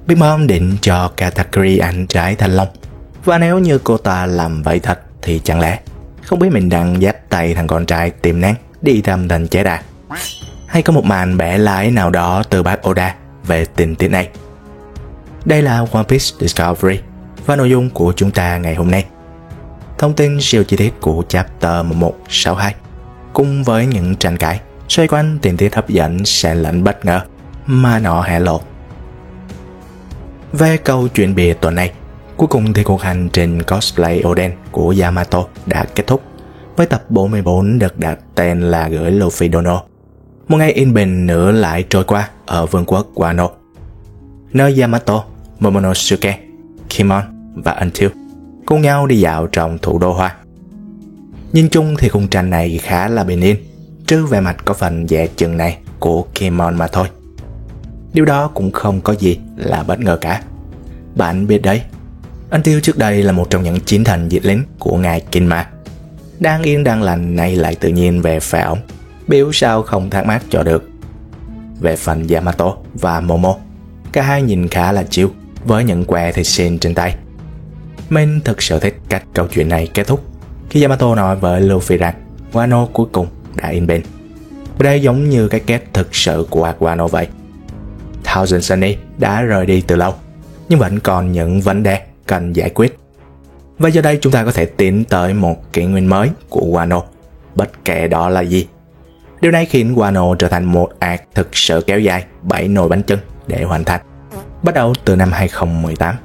Big Mom định cho Katakuri ăn trái thanh long. Và nếu như cô ta làm vậy thật thì chẳng lẽ không biết mình đang dắt tay thằng con trai tiềm năng đi thăm thành chết à? Hay có một màn bẻ lái nào đó từ bác Oda về tình tiết này? Đây là One Piece Discovery và nội dung của chúng ta ngày hôm nay. Thông tin siêu chi tiết của chapter 1162 cùng với những tranh cãi xoay quanh tình tiết hấp dẫn xen lẫn bất ngờ mà nó hé lộ. Về câu chuyện bìa tuần này, cuối cùng thì cuộc hành trình cosplay Oden của Yamato đã kết thúc với tập 44 được đặt tên là gửi Luffy Dono. Một ngày yên bình nữa lại trôi qua ở vương quốc Wano, nơi Yamato, Momonosuke, Kimon và Until cùng nhau đi dạo trong thủ đô hoa. Nhìn chung thì khung tranh này khá là bình yên, trừ vẻ mặt có phần dè chừng này của Kimon mà thôi. Điều đó cũng không có gì là bất ngờ cả. Bạn biết đấy, Until trước đây là một trong những chiến thần diệt lính của ngài Kinma. Đang yên đang lành nay lại tự nhiên về phe ổng, biểu sao không thắc mắc cho được. Về phần Yamato và Momo, cả hai nhìn khá là chill với những que thịt xin trên tay. Mình thực sự thích cách câu chuyện này kết thúc khi Yamato nói với Luffy rằng Wano cuối cùng đã yên bình. Đây giống như cái kết thực sự của arc Wano vậy. Thousand Sunny đã rời đi từ lâu, nhưng vẫn còn những vấn đề cần giải quyết. Và giờ đây chúng ta có thể tiến tới một kỷ nguyên mới của Wano, bất kể đó là gì. Điều này khiến Wano trở thành một arc thực sự kéo dài 7 nồi bánh chưng để hoàn thành, bắt đầu từ năm 2018.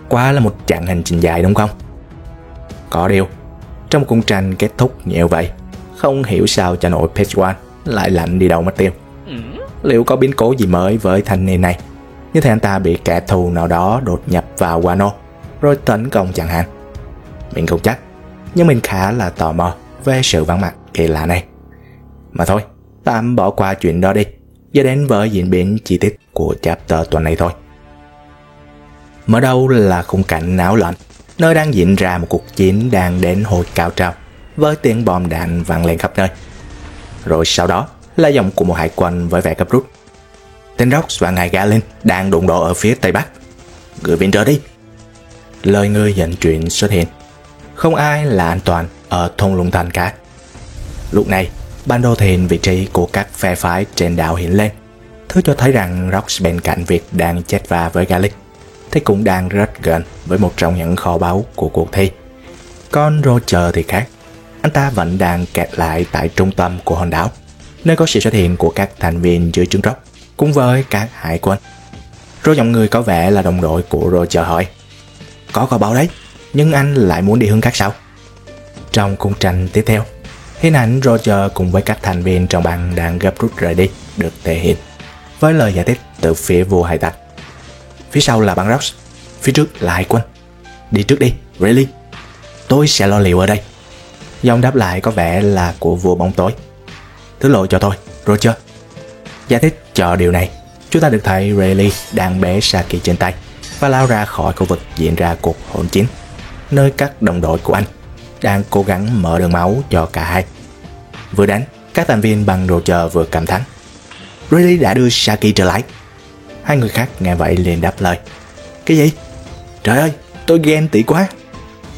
Quá là một chặng hành trình dài đúng không? Có điều, trong một cung tranh kết thúc như vậy, không hiểu sao cho nổi Page One lại lạnh đi đâu mất tiêu. Liệu có biến cố gì mới với thanh niên này, như thể anh ta bị kẻ thù nào đó đột nhập vào Wano rồi tấn công chẳng hạn? Mình không chắc, nhưng mình khá là tò mò về sự vắng mặt kỳ lạ này. Mà thôi, tạm bỏ qua chuyện đó đi, giờ đến với diễn biến chi tiết của chapter tuần này thôi. Mở đầu là khung cảnh náo loạn, nơi đang diễn ra một cuộc chiến đang đến hồi cao trào với tiếng bom đạn vang lên khắp nơi. Rồi sau đó là giọng của một hải quân với vẻ gấp rút. Tên Rox và ngài Garlin đang đụng độ ở phía tây bắc, gửi viện trợ đi. Lời người dẫn chuyện xuất hiện. Không ai là an toàn ở thung lũng thành cả. Lúc này, bản đồ thìn vị trí của các phe phái trên đảo hiện lên, thứ cho thấy rằng Rox bên cạnh việc đang chết va với Garlic thì cũng đang rất gần với một trong những kho báu của cuộc thi. Còn Roger thì khác, anh ta vẫn đang kẹt lại tại trung tâm của hòn đảo, nơi có sự xuất hiện của các thành viên dưới trướng Rox cùng với các hải quân. Rồi giọng người có vẻ là đồng đội của Roger hỏi: có kho báu đấy, nhưng anh lại muốn đi hướng khác sao? Trong khung tranh tiếp theo, hình ảnh Roger cùng với các thành viên trong băng đang gấp rút rời đi được thể hiện với lời giải thích từ phía vua hải tặc. Phía sau là băng Rox, phía trước là hải quân. Đi trước đi, Rayleigh, tôi sẽ lo liệu ở đây. Giọng đáp lại có vẻ là của vua bóng tối. Thứ lỗi cho tôi, Roger. Giải thích cho điều này, chúng ta được thấy Rayleigh đang bế Saki trên tay và lao ra khỏi khu vực diễn ra cuộc hỗn chiến, nơi các đồng đội của anh đang cố gắng mở đường máu cho cả hai. Vừa đánh, các thành viên bằng Roger vừa cảm thán: Rayleigh đã đưa Saki trở lại. Hai người khác nghe vậy liền đáp lời: cái gì? Trời ơi, tôi ghen tị quá.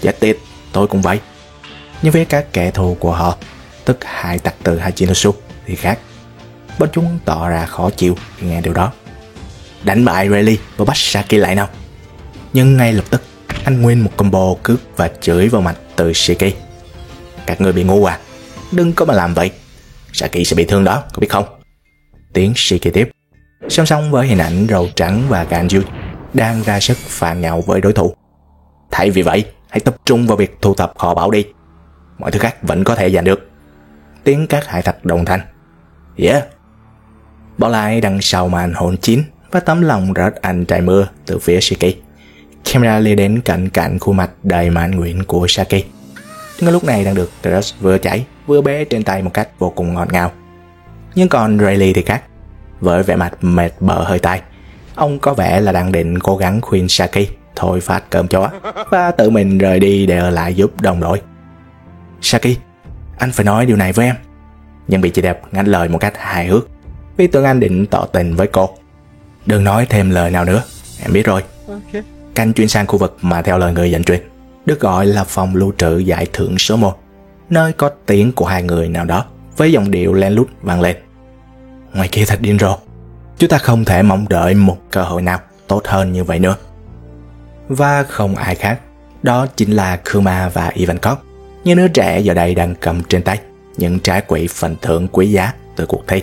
Chết tiệt, tôi cũng vậy. Nhưng với các kẻ thù của họ, tức hải tặc từ Hachinosu thì khác. Bọn chúng tỏ ra khó chịu khi nghe điều đó. Đánh bại Rayleigh và bắt Saki lại nào. Nhưng ngay lập tức, anh nguyên một combo cướp và chửi vào mặt từ Shiki. Các người bị ngu à? Đừng có mà làm vậy. Saki sẽ bị thương đó, có biết không? Tiếng Shiki tiếp, song song với hình ảnh râu trắng và Ganyu đang ra sức phàn nhạo với đối thủ. Thay vì vậy, hãy tập trung vào việc thu thập kho báu đi. Mọi thứ khác vẫn có thể giành được. Tiếng các hải tặc đồng thanh. Yeah. Bỏ lại đằng sau màn hỗn chiến và tấm lòng rớt anh trời mưa từ phía Shiki, camera lia đến cạnh khuôn mặt đầy mãn nguyện của Saki. Ngay lúc này đang được Crush vừa chảy vừa bế trên tay một cách vô cùng ngọt ngào. Nhưng còn Rayleigh thì khác. Với vẻ mặt mệt bở hơi tai, ông có vẻ là đang định cố gắng khuyên Saki thôi phát cơm chó và tự mình rời đi để ở lại giúp đồng đội. Saki, anh phải nói điều này với em. Nhưng bị chị đẹp ngắt lời một cách hài hước, vì tưởng anh định tỏ tình với cô. Đừng nói thêm lời nào nữa, em biết rồi. Canh chuyển sang khu vực mà theo lời người dẫn truyền được gọi là phòng lưu trữ giải thưởng số 1, nơi có tiếng của hai người nào đó với giọng điệu len lút vang lên. Ngoài kia thật điên rồ, chúng ta không thể mong đợi một cơ hội nào tốt hơn như vậy nữa. Và không ai khác, đó chính là Kuma và Ivankov, những đứa trẻ giờ đây đang cầm trên tay những trái quỹ phần thưởng quý giá từ cuộc thi.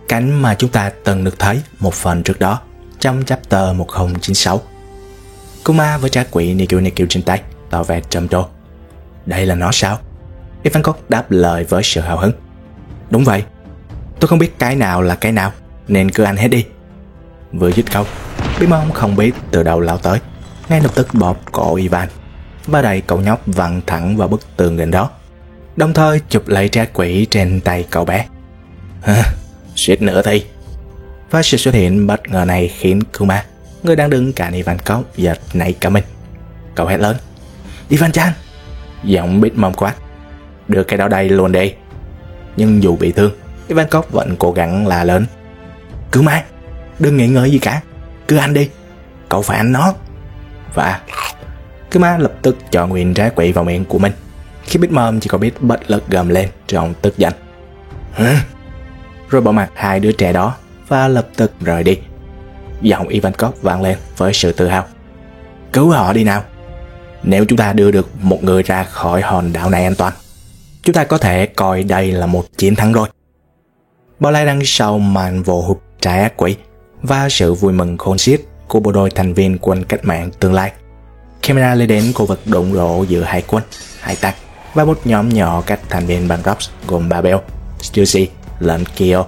Cảnh mà chúng ta từng được thấy một phần trước đó trong chapter 1096. Kuma với trái quỹ Nikyu trên tay tỏ vẻ trầm trồ. Đây là nó sao? Ivankov đáp lời với sự hào hứng. Đúng vậy, tôi không biết cái nào là cái nào, nên cứ ăn hết đi. Vừa dứt câu, Bimon không biết từ đâu lao tới, ngay lập tức bóp cổ Ivan và đẩy cậu nhóc văng thẳng vào bức tường gần đó, đồng thời chụp lấy trái quỹ trên tay cậu bé. Suýt nữa thì. Và sự xuất hiện bất ngờ này khiến Kuma, người đang đứng cạnh Ivankov, giật nảy cả mình. Cậu hét lớn, Ivan-chan! Giọng Bimon quát, đưa cái đó đây luôn đi. Nhưng dù bị thương, Ivankov vẫn cố gắng la lớn, Kuma, đừng nghĩ ngợi gì cả, cứ ăn đi, cậu phải ăn nó. Và Kuma lập tức cho nguyên trái quỹ vào miệng của mình, khi Bimon chỉ có biết bất lực gầm lên trong tức giận. Rồi bỏ mặc hai đứa trẻ đó và lập tức rời đi. Giọng Ivankov vang lên với sự tự hào, cứu họ đi nào. Nếu chúng ta đưa được một người ra khỏi hòn đảo này an toàn, chúng ta có thể coi đây là một chiến thắng rồi. Bao lại đằng sau màn vồ hụt trái ác quỷ và sự vui mừng khôn xiết của bộ đôi thành viên quân cách mạng tương lai, camera lên đến khu vực đụng độ giữa hai quân, hai tặc và một nhóm nhỏ các thành viên băng Rops gồm Babel, Stussy lẫn Kyo,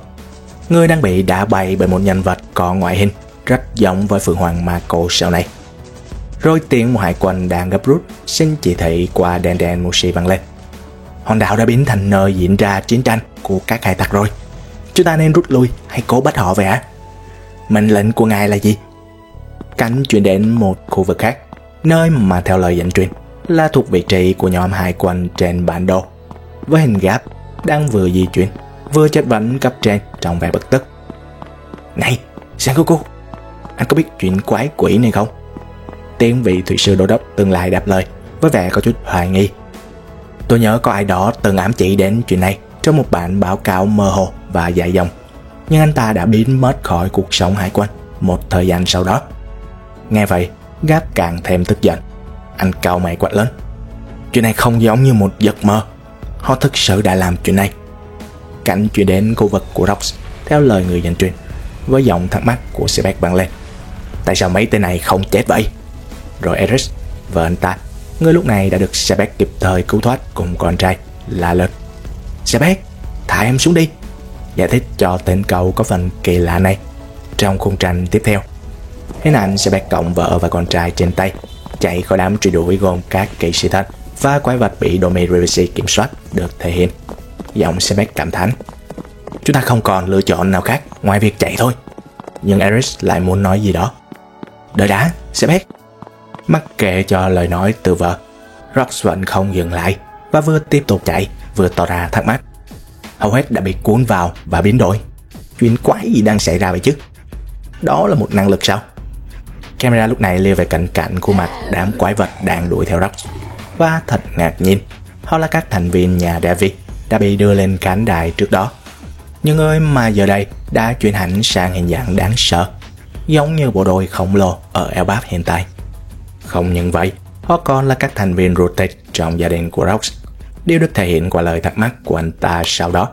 người đang bị đá bay bởi một nhân vật có ngoại hình rất giống với Phượng Hoàng Mako sau này. Rồi tiếng một hải quân đang gấp rút xin chỉ thị qua Den Mushi vang lên. Hòn đảo đã biến thành nơi diễn ra chiến tranh của các hải tặc rồi. Chúng ta nên rút lui hay cố bắt họ về hả? Mệnh lệnh của ngài là gì? Cảnh chuyển đến một khu vực khác, nơi mà theo lời dẫn truyền là thuộc vị trí của nhóm hải quân trên bản đồ, với hình gáp đang vừa di chuyển vừa chất vấn cấp trên trong vẻ bực tức. Này, Sengoku, anh có biết chuyện quái quỷ này không? Tiếng vị thủy sư đô đốc tương lai đáp lời với vẻ có chút hoài nghi. Tôi nhớ có ai đó từng ám chỉ đến chuyện này trong một bản báo cáo mơ hồ và dài dòng, nhưng anh ta đã biến mất khỏi cuộc sống hải quân một thời gian sau đó. Nghe vậy, Gáp càng thêm tức giận. Anh cau mày quát lớn, chuyện này không giống như một giấc mơ, họ thực sự đã làm chuyện này. Cảnh chuyển đến khu vực của Rox theo lời người dẫn truyền, với giọng thắc mắc của Sebek vang lên, tại sao mấy tên này không chết vậy? Rồi Eris, vợ anh ta, người lúc này đã được Sebek kịp thời cứu thoát cùng con trai, la lớn, Sebek, thả em xuống đi, giải thích cho tên cậu có phần kỳ lạ này. Trong khung tranh tiếp theo, hình ảnh Sebek cộng vợ và con trai trên tay chạy khỏi đám truy đuổi gồm các kỵ sĩ thật và quái vật bị Domi Rivasi kiểm soát được thể hiện. Giọng Sebek cảm thán, chúng ta không còn lựa chọn nào khác ngoài việc chạy thôi. Nhưng Eris lại muốn nói gì đó. Đợi đã, Sebek. Mắc kệ cho lời nói từ vợ, Rox vẫn không dừng lại và vừa tiếp tục chạy vừa tỏ ra thắc mắc. Hầu hết đã bị cuốn vào và biến đổi. Chuyện quái gì đang xảy ra vậy chứ? Đó là một năng lực sao? Camera lúc này liêu về cạnh khuôn mặt đám quái vật đang đuổi theo Rox, và thật ngạc nhiên, họ là các thành viên nhà David đã bị đưa lên khán đài trước đó, những người mà giờ đây đã chuyển hẳn sang hình dạng đáng sợ, giống như bộ đôi khổng lồ ở Elbaf hiện tại. Không những vậy, họ còn là các thành viên rotate trong gia đình của Rox. Điều được thể hiện qua lời thắc mắc của anh ta sau đó.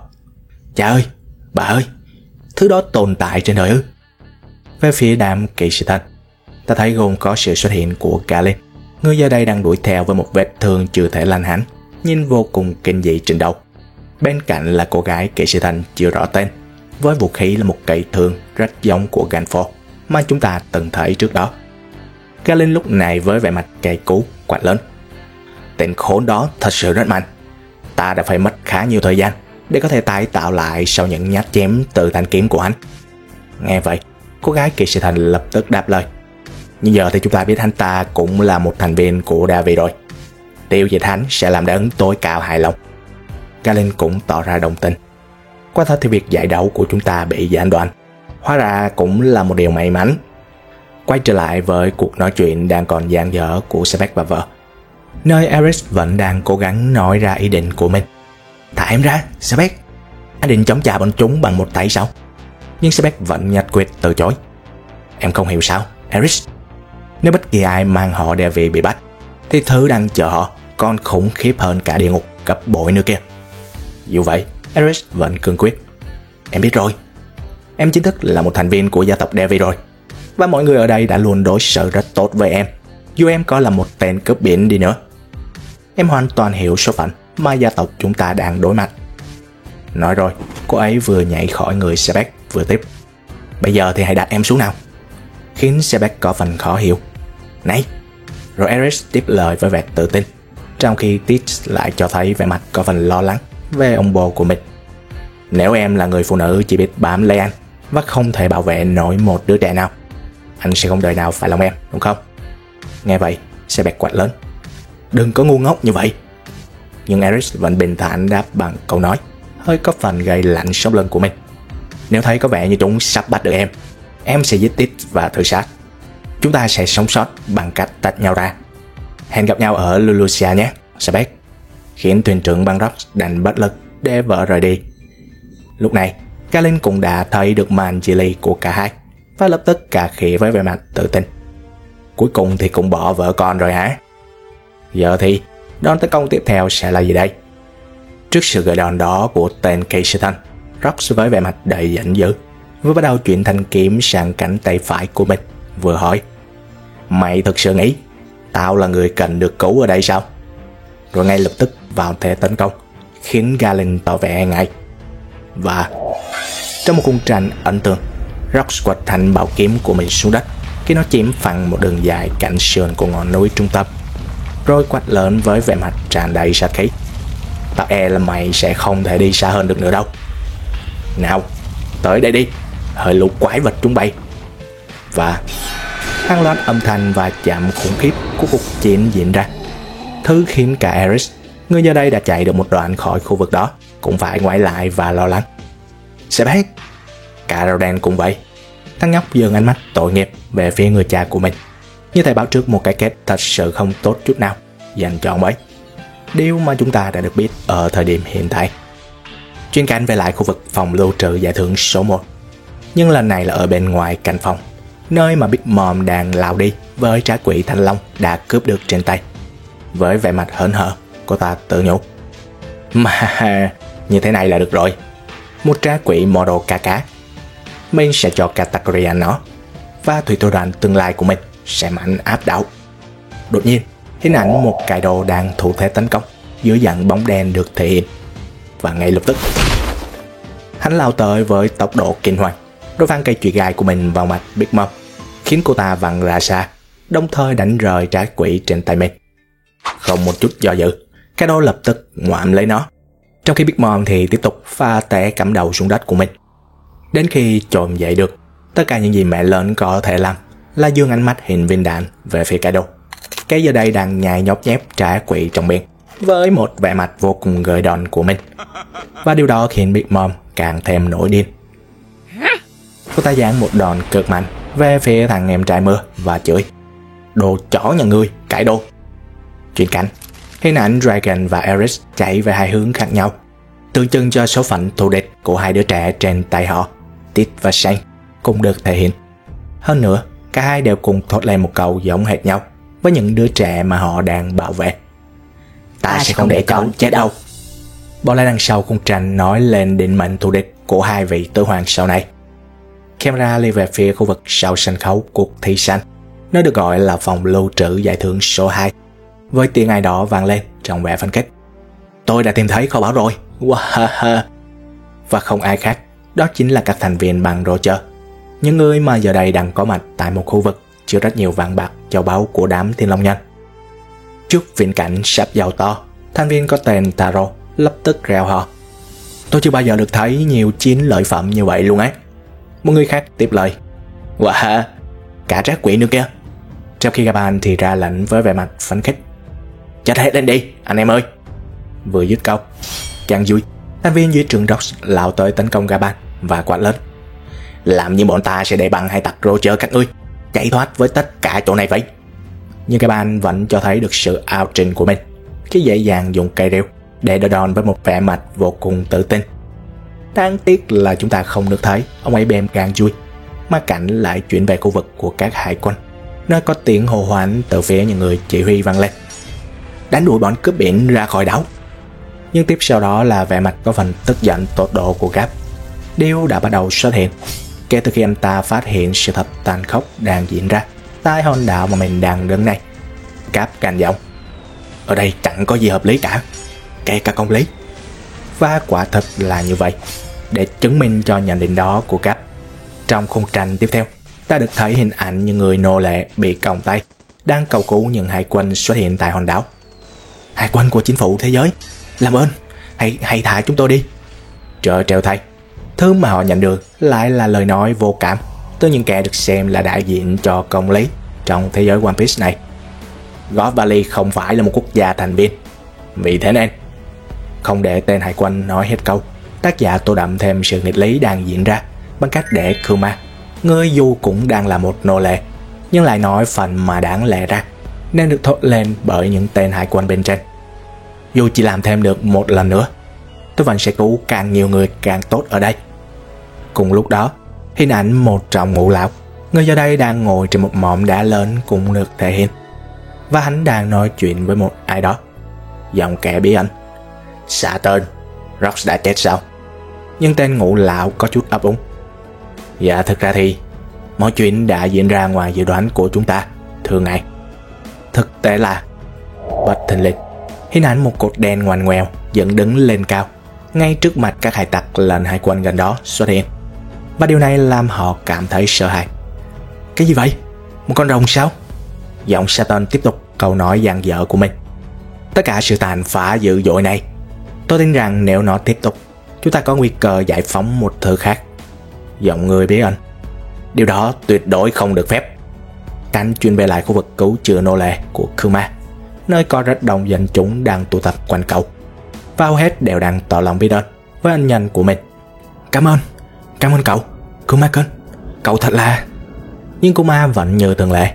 Cha ơi, bà ơi, thứ đó tồn tại trên đời ư? Về phía đám kỵ sĩ thần, ta thấy gồm có sự xuất hiện của Galen, người giờ đây đang đuổi theo với một vết thương chưa thể lành hẳn, nhìn vô cùng kinh dị trên đầu. Bên cạnh là cô gái kỵ sĩ thần chưa rõ tên, với vũ khí là một cây thương rất giống của Ganfo mà chúng ta từng thấy trước đó. Galen lúc này với vẻ mặt cay cú quát lớn, tên khốn đó thật sự rất mạnh, ta đã phải mất khá nhiều thời gian để có thể tái tạo lại sau những nhát chém từ thanh kiếm của hắn. Nghe vậy, cô gái kỵ sĩ thần lập tức đáp lời, nhưng giờ thì chúng ta biết hắn ta cũng là một thành viên của David rồi. Tiêu diệt hắn sẽ làm đấng tối cao hài lòng. Galen cũng tỏ ra đồng tình. Quả thật thì việc giải đấu của chúng ta bị gián đoạn, hóa ra cũng là một điều may mắn. Quay trở lại với cuộc nói chuyện đang còn dang dở của Sebek và vợ, nơi Ares vẫn đang cố gắng nói ra ý định của mình. Thả em ra, Sebek. Anh định chống trả bọn chúng bằng một tay sao? Nhưng Sebek vẫn nhặt quyết từ chối. Em không hiểu sao, Ares. Nếu bất kỳ ai mang họ Devi bị bắt, thì thứ đang chờ họ còn khủng khiếp hơn cả địa ngục gấp bội nữa kia. Dù vậy, Ares vẫn cương quyết. Em biết rồi. Em chính thức là một thành viên của gia tộc Devi rồi. Và mọi người ở đây đã luôn đối xử rất tốt với em, dù em có là một tên cướp biển đi nữa. Em hoàn toàn hiểu số phận mà gia tộc chúng ta đang đối mặt. Nói rồi, cô ấy vừa nhảy khỏi người Sebek vừa tiếp. Bây giờ thì hãy đặt em xuống nào. Khiến Sebek có phần khó hiểu. Này. Rồi Ares tiếp lời với vẻ tự tin, trong khi Tis lại cho thấy vẻ mặt có phần lo lắng về ông bồ của mình. Nếu em là người phụ nữ chỉ biết bám lấy anh và không thể bảo vệ nổi một đứa trẻ nào, anh sẽ không đời nào phải lòng em, đúng không? Nghe vậy, Sebek quát lớn. Đừng có ngu ngốc như vậy. Nhưng Ares vẫn bình thản đáp bằng câu nói hơi có phần gây lạnh sống lưng của mình. Nếu thấy có vẻ như chúng sắp bắt được em sẽ giết Tis và tự sát. Chúng ta sẽ sống sót bằng cách tách nhau ra. Hẹn gặp nhau ở Lulusia nhé, Sebek. Khiến thuyền trưởng băng Rox đành bất lực để vợ rời đi. Lúc này, Galen cũng đã thấy được màn chia ly của cả hai và lập tức cà khịa với vẻ mặt tự tin. Cuối cùng thì cũng bỏ vợ con rồi hả? Giờ thì đòn tấn công tiếp theo sẽ là gì đây? Trước sự gợi đòn đó của tên Keishatan, Rox với vẻ mặt đầy giận dữ vừa bắt đầu chuyển thanh kiếm sang cánh tay phải của mình, vừa hỏi: Mày thực sự nghĩ tao là người cần được cứu ở đây sao? Rồi ngay lập tức vào thế tấn công, khiến Galen tỏ vẻ e ngại. Và trong một khung tranh ấn tượng, Rox quật thanh bảo kiếm của mình xuống đất khi nó chém phăng một đường dài cạnh sườn của ngọn núi trung tâm, rồi quát lớn với vẻ mặt tràn đầy sát khí: Tao e là mày sẽ không thể đi xa hơn được nữa đâu. Nào, tới đây đi, hơi lũ quái vật chúng bay. Và hàng loạt âm thanh và chạm khủng khiếp của cuộc chiến diễn ra, thứ khiến cả Ares, người giờ đây đã chạy được một đoạn khỏi khu vực đó, cũng phải ngoái lại và lo lắng. Sebek! Cả Rodan cũng vậy. Thằng nhóc dường ánh mắt tội nghiệp về phía người cha của mình, như thể báo trước một cái kết thật sự không tốt chút nào dành cho ông ấy. Điều mà chúng ta đã được biết ở thời điểm hiện tại. Chuyên cảnh về lại khu vực phòng lưu trữ giải thưởng số 1, nhưng lần này là ở bên ngoài căn phòng, nơi mà Big Mom đang lao đi với trái quỷ thanh long đã cướp được trên tay. Với vẻ mặt hớn hở, cô ta tự nhủ: Mà như thế này là được rồi. Một trái quỷ model ca cá. Mình sẽ cho Katakurian nó, và thủy thủ đoàn tương lai của mình sẽ mạnh áp đảo. Đột nhiên, hình ảnh một Kaido đang thủ thế tấn công dưới dạng bóng đen được thể hiện. Và ngay lập tức, hắn lao tới với tốc độ kinh hoàng, rồi văng cây chùy gai của mình vào mặt Big Mom, khiến cô ta văng ra xa, đồng thời đánh rời trái quỷ trên tay mình. Không một chút do dự, Kaido lập tức ngoạm lấy nó, trong khi Big Mom thì tiếp tục pha té cắm đầu xuống đất của mình. Đến khi trồm dậy được, tất cả những gì mẹ lớn có thể làm là dương ánh mắt hình viên đạn về phía Kaido, cái giờ đây đang nhai nhóp nhép trái quỷ trong miệng với một vẻ mặt vô cùng gợi đòn của mình. Và điều đó khiến Big Mom càng thêm nổi điên. Cô ta giáng một đòn cực mạnh về phía thằng em trai mưa và chửi: Đồ chó nhà ngươi, Kaido! Chuyển cảnh, hình ảnh Dragon và Ares chạy về hai hướng khác nhau, tượng trưng cho số phận thù địch của hai đứa trẻ trên tay họ, Tis và Shane, cũng được thể hiện. Hơn nữa, cả hai đều cùng thốt lên một câu giống hệt nhau với những đứa trẻ mà họ đang bảo vệ: Ta sẽ không để cháu chết đâu. Bỏ lại đằng sau khung tranh nói lên định mệnh thù địch của hai vị tứ hoàng sau này. Camera đi về phía khu vực sau sân khấu cuộc thi săn, nơi được gọi là phòng lưu trữ giải thưởng số 2, với tiếng ai đó vang lên trong vẻ phấn khích: Tôi đã tìm thấy kho báu rồi, wow. Và không ai khác, đó chính là các thành viên bang Roger, những người mà giờ đây đang có mặt tại một khu vực chứa rất nhiều vàng bạc châu báu của đám Thiên Long Nhân. Trước viễn cảnh sắp giàu to, thành viên có tên Taro lập tức reo hò: Tôi chưa bao giờ được thấy nhiều chiến lợi phẩm như vậy luôn ấy. Một người khác tiếp lời: Wow, cả trái quỷ nữa kia. Trong khi Gaban thì ra lệnh với vẻ mặt phấn khích: Chết hết lên đi, anh em ơi! Vừa dứt câu, càng vui, thành viên dưới trường Rox lao tới tấn công Gaban và quát lớn: Làm như bọn ta sẽ để bằng hai tặc Roger các ngươi. chạy thoát với tất cả chỗ này vậy. Nhưng cái ban vẫn cho thấy được sự ao trình của mình khi dễ dàng dùng cây rêu để đỡ đòn với một vẻ mặt vô cùng tự tin. Đáng tiếc là chúng ta không được thấy ông ấy bem càng vui, mà cảnh lại chuyển về khu vực của các hải quân, nơi có tiếng hô hoán từ phía những người chỉ huy vang lên: đánh đuổi bọn cướp biển ra khỏi đảo. Nhưng tiếp sau đó là vẻ mặt có phần tức giận tột độ của Cap. Điều đã bắt đầu xuất hiện kể từ khi anh ta phát hiện sự thật tàn khốc đang diễn ra tại hòn đảo mà mình đang đứng này. Cap cằn giọng: ở đây chẳng có gì hợp lý cả, kể cả công lý. Và quả thật là như vậy. Để chứng minh cho nhận định đó của Cap, trong khung tranh tiếp theo, ta được thấy hình ảnh những người nô lệ bị còng tay đang cầu cứu những hải quân xuất hiện tại hòn đảo. Hải quân của chính phủ thế giới, làm ơn, hãy thả chúng tôi đi. Trớ trêu thay, thứ mà họ nhận được lại là lời nói vô cảm từ những kẻ được xem là đại diện cho công lý trong thế giới One Piece này. God Valley không phải là một quốc gia thành viên, vì thế nên không để tên hải quân nói hết câu, tác giả tô đậm thêm sự nghịch lý đang diễn ra bằng cách để Kuma, người dù cũng đang là một nô lệ, nhưng lại nói phần mà đáng lẽ ra nên được thốt lên bởi những tên hải quân bên trên: dù chỉ làm thêm được một lần nữa, tôi vẫn sẽ cứu càng nhiều người càng tốt ở đây. Cùng lúc đó, hình ảnh một trong ngũ lão, người giờ đây đang ngồi trên một mỏm đá lớn, cũng được thể hiện, và hắn đang nói chuyện với một ai đó. Giọng kẻ bí ẩn: Saturn, Rox đã chết sao? Nhưng tên ngũ lão có chút ấp úng: dạ, thực ra thì mọi chuyện đã diễn ra ngoài dự đoán của chúng ta, thưa ngài. Thực tế là bất thình lình, hình ảnh một cột đen ngoằn ngoèo dựng đứng lên cao ngay trước mặt các hải tặc lệnh hải quân gần đó xuất hiện, và điều này làm họ cảm thấy sợ hãi. Cái gì vậy? Một con rồng sao? Giọng Saturn tiếp tục câu nói dang dở của mình: tất cả sự tàn phá dữ dội này, tôi tin rằng nếu nó tiếp tục, chúng ta có nguy cơ giải phóng một thứ khác. Giọng người bí ẩn: điều đó tuyệt đối không được phép. Cảnh chuyển về lại khu vực cứu chữa nô lệ của Kuma, nơi có rất đông dân chúng đang tụ tập quanh cậu, và hầu hết đều đang tỏ lòng biết ơn với ân nhân của mình. Cảm ơn cậu, Kuma-kun, cậu thật là... Nhưng Kuma vẫn như thường lệ,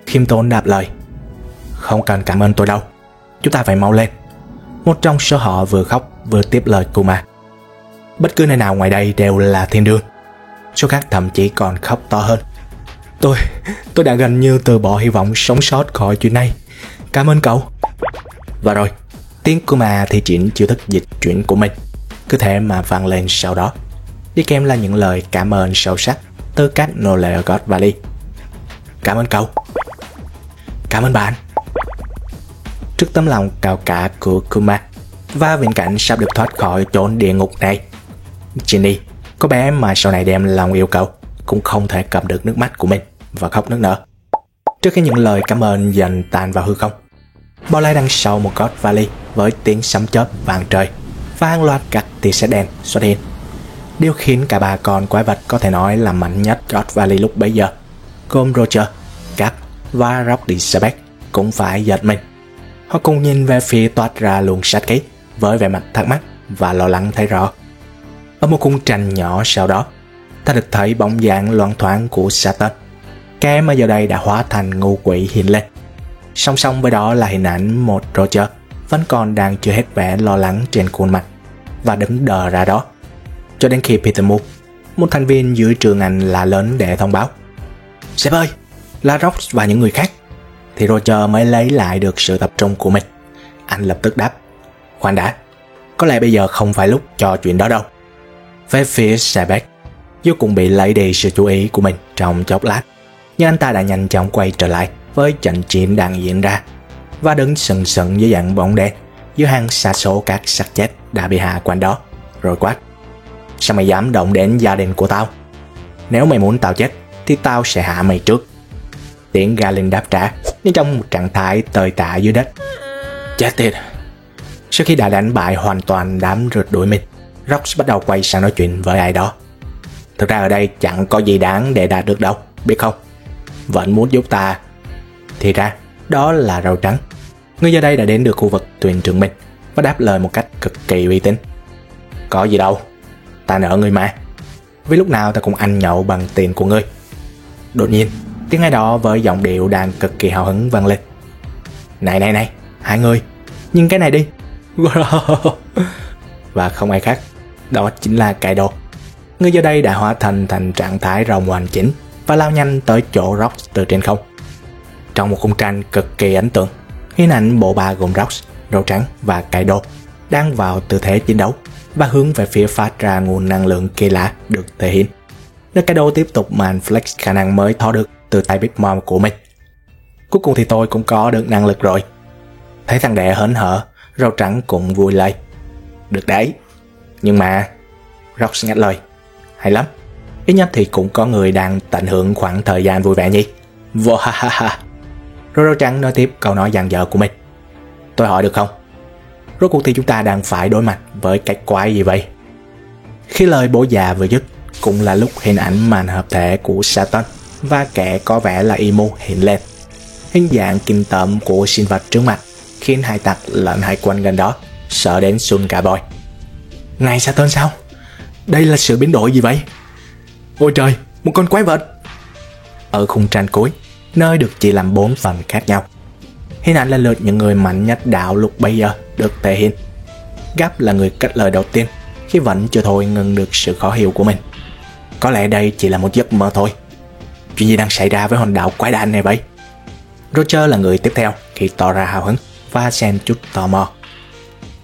khiêm tốn đáp lời: không cần cảm ơn tôi đâu, chúng ta phải mau lên. Một trong số họ vừa khóc vừa tiếp lời Kuma: bất cứ nơi nào ngoài đây đều là thiên đường. Số khác thậm chí còn khóc to hơn: tôi đã gần như từ bỏ hy vọng sống sót khỏi chuyện này. Cảm ơn cậu. Và rồi, tiếng Kuma thi triển chiêu thức dịch chuyển của mình cứ thế mà vang lên sau đó, đi kèm là những lời cảm ơn sâu sắc từ các nô lệ ở God Valley. Cảm ơn cậu. Cảm ơn bạn. Trước tấm lòng cao cả của Kuma và viễn cảnh sắp được thoát khỏi chốn địa ngục này, Ginny, cô bé mà sau này đem lòng yêu cầu, cũng không thể cầm được nước mắt của mình và khóc nức nở. Trước khi những lời cảm ơn dần tan vào hư không, bao lai đằng sau một God Valley với tiếng sấm chớp vang trời và hàng loạt các tia sét đen xuất hiện. Điều khiến cả ba con quái vật có thể nói là mạnh nhất God Valley lúc bấy giờ, gồm Roger, Cap và Rock Elizabeth, cũng phải giật mình. Họ cùng nhìn về phía toát ra luồng sát khí với vẻ mặt thắc mắc và lo lắng thấy rõ. Ở một khung tranh nhỏ sau đó, ta được thấy bóng dáng loáng thoáng của Saturn, kẻ mà giờ đây đã hóa thành ngũ quỷ hiện lên. Song song với đó là hình ảnh một Roger vẫn còn đang chưa hết vẻ lo lắng trên khuôn mặt và đứng đờ ra đó, cho đến khi Peter Moore, một thành viên dưới trường Anh, la lớn để thông báo: sếp ơi, là Rox và những người khác. Thì Roger mới lấy lại được sự tập trung của mình. Anh lập tức đáp: khoan đã, có lẽ bây giờ không phải lúc cho chuyện đó đâu. Về phía Sebek, vô cùng bị lấy đi sự chú ý của mình trong chốc lát, nhưng anh ta đã nhanh chóng quay trở lại với trận chiến đang diễn ra và đứng sừng sững dưới dạng bóng đen giữa hàng sa số các xác chết đã bị hạ quanh đó, rồi quát: sao mày dám động đến gia đình của tao? Nếu mày muốn tao chết thì tao sẽ hạ mày trước. Tiếng Galin đáp trả, nhưng trong một trạng thái tơi tả dưới đất. Chết tiệt. Sau khi đã đánh bại hoàn toàn đám rượt đuổi mình, Rox bắt đầu quay sang nói chuyện với ai đó. Thực ra ở đây chẳng có gì đáng để đạt được đâu, biết không? Vẫn muốn giúp ta. Thì ra đó là Râu Trắng. Người giờ đây đã đến được khu vực thuyền trưởng mình và đáp lời một cách cực kỳ uy tín: có gì đâu, ta nợ ngươi mà, vì lúc nào ta cũng ăn nhậu bằng tiền của ngươi. Đột nhiên Tiếng ai đó với giọng điệu đang cực kỳ hào hứng vang lên. Này, hai người, nhìn cái này đi. Và không ai khác, đó chính là Kaido. Người giờ đây đã hóa thành trạng thái rồng hoàn chỉnh và lao nhanh tới chỗ Rox từ trên không. Trong một khung tranh cực kỳ ấn tượng, hình ảnh bộ ba gồm Rox, Râu Trắng và Kaido đang vào tư thế chiến đấu và hướng về phía phát ra nguồn năng lượng kỳ lạ được thể hiện. Nếu Kaido tiếp tục màn flex khả năng mới thó được từ tay Big Mom của mình. Cuối cùng thì tôi cũng có được năng lực rồi. Thấy thằng đệ hớn hở, Râu Trắng cũng vui lên. Được đấy, nhưng mà... Rox ngắt lời. Hay lắm, ít nhất thì cũng có người đang tận hưởng khoảng thời gian vui vẻ nhỉ. Vô ha ha ha. Rồi Râu Trắng nói tiếp câu nói dang dở của mình. Tôi hỏi được không? Rốt cuộc thì chúng ta đang phải đối mặt với cái quái gì vậy? Khi lời bố già vừa dứt, cũng là lúc hình ảnh màn hợp thể của Satan và kẻ có vẻ là Imu hiện lên. Hình dạng kinh tởm của sinh vật trước mặt khiến hai tặc lẫn hai quân gần đó sợ đến run cả bòi. Này Satan sao? Đây là sự biến đổi gì vậy? Ôi trời, một con quái vật! Ở khung tranh cuối, nơi được chia làm 4 phần khác nhau, hình ảnh lần lượt những người mạnh nhất đạo lúc bấy giờ được thể hiện. Gap là người cất lời đầu tiên khi vẫn chưa thôi ngừng được sự khó hiểu của mình. Có lẽ đây chỉ là một giấc mơ thôi. Chuyện gì đang xảy ra với hòn đảo quái đản này vậy? Roger là người tiếp theo khi tỏ ra hào hứng và xen chút tò mò.